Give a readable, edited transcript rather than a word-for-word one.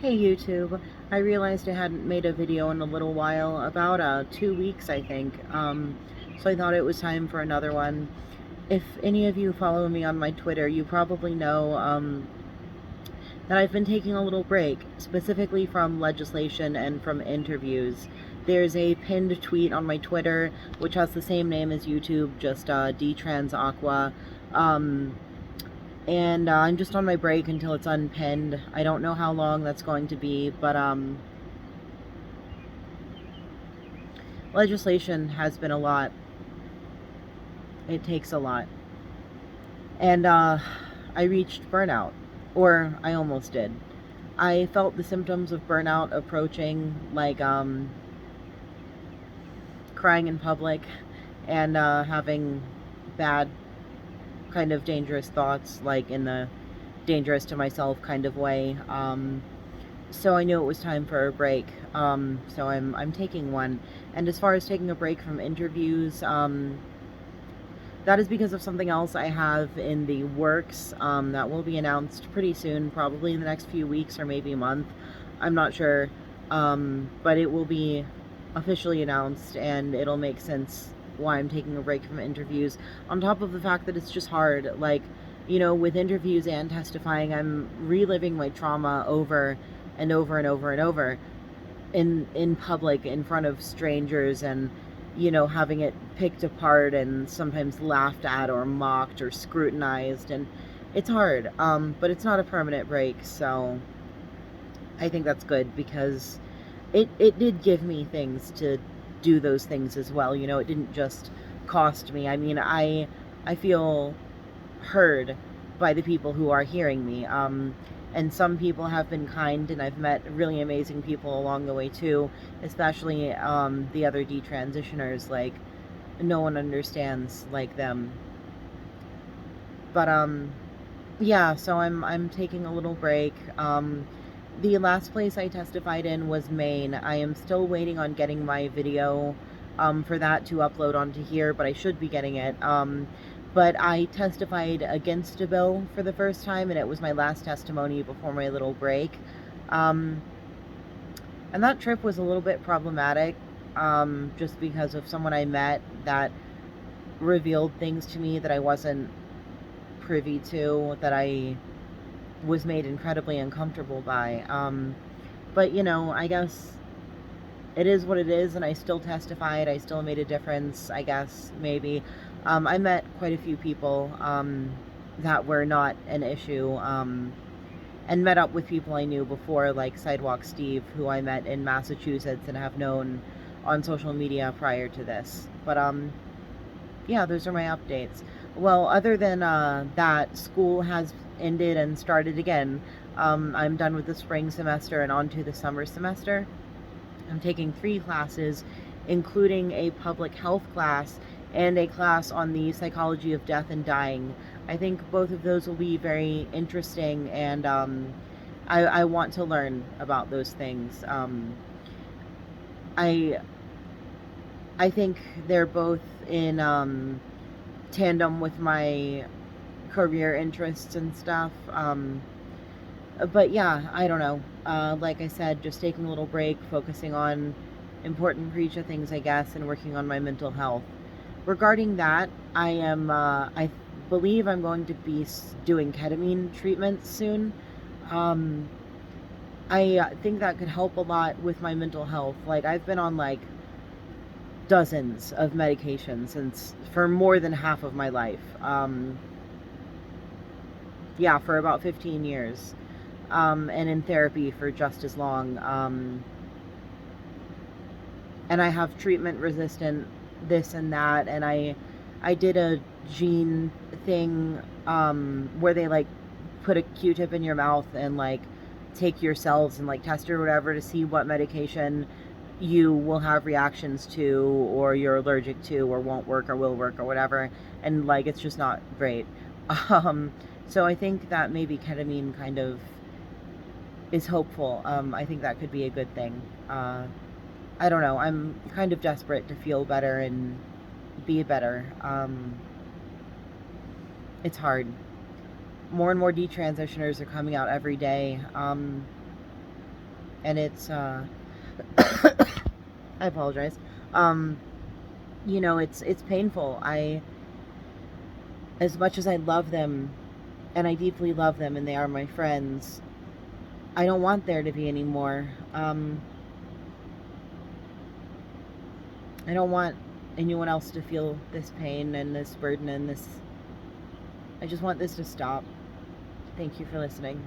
Hey YouTube, I realized I hadn't made a video in a little while, about 2 weeks I think, so I thought it was time for another one. If any of you follow me on my Twitter, you probably know that I've been taking a little break, specifically from legislation and from interviews. There's a pinned tweet on my Twitter, which has the same name as YouTube, just Detrans Aqua. And I'm just on my break until it's unpinned. I don't know how long that's going to be, but legislation has been a lot. It takes a lot. And I reached burnout, or I almost did. I felt the symptoms of burnout approaching, like crying in public and having bad, kind of dangerous thoughts, like in the dangerous to myself kind of way. So I knew it was time for a break. So I'm taking one. And as far as taking a break from interviews, that is because of something else I have in the works that will be announced pretty soon, probably in the next few weeks or maybe a month. I'm not sure, but it will be officially announced, and it'll make sense why I'm taking a break from interviews, on top of the fact that it's just hard. Like, with interviews and testifying, I'm reliving my trauma over and over and over and over in public, in front of strangers, and having it picked apart and sometimes laughed at or mocked or scrutinized. And it's hard, but it's not a permanent break, so I think that's good, because it did give me things to do those things as well. It didn't just cost me. I mean, I feel heard by the people who are hearing me. And some people have been kind, and I've met really amazing people along the way too, especially the other detransitioners. Like, no one understands like them. But yeah, so I'm taking a little break. The last place I testified in was Maine. I am still waiting on getting my video for that to upload onto here, but I should be getting it. But I testified against a bill for the first time, and it was my last testimony before my little break. And that trip was a little bit problematic, just because of someone I met that revealed things to me that I wasn't privy to, that I was made incredibly uncomfortable by. But, I guess it is what it is, and I still testified. I still made a difference, I guess, maybe. I met quite a few people that were not an issue, and met up with people I knew before, like Sidewalk Steve, who I met in Massachusetts and have known on social media prior to this. But yeah, those are my updates. Well, other than that, school has ended and started again. I'm done with the spring semester and on to the summer semester. I'm taking 3 classes, including a public health class and a class on the psychology of death and dying. I think both of those will be very interesting, and I want to learn about those things. I I think they're both in tandem with my career interests and stuff. But yeah, I don't know. Like I said, just taking a little break, focusing on important creature things, I guess, and working on my mental health. Regarding that, I believe I'm going to be doing ketamine treatments soon. Um, I think that could help a lot with my mental health. Like, I've been on like dozens of medications since for more than half of my life. Yeah, for about 15 years. And in therapy for just as long. And I have treatment resistant this and that, and I did a gene thing where they like put a Q-tip in your mouth and like take your cells and like test or whatever to see what medication you will have reactions to, or you're allergic to, or won't work or will work or whatever, and like it's just not great. um so I think that maybe ketamine kind of is hopeful. I think that could be a good thing. I don't know, I'm kind of desperate to feel better and be better. It's hard. More and more detransitioners are coming out every day. and it's I apologize. It's painful. As much as I love them, and I deeply love them, and they are my friends, I don't want there to be any more. I don't want anyone else to feel this pain and this burden and this. I just want this to stop. Thank you for listening.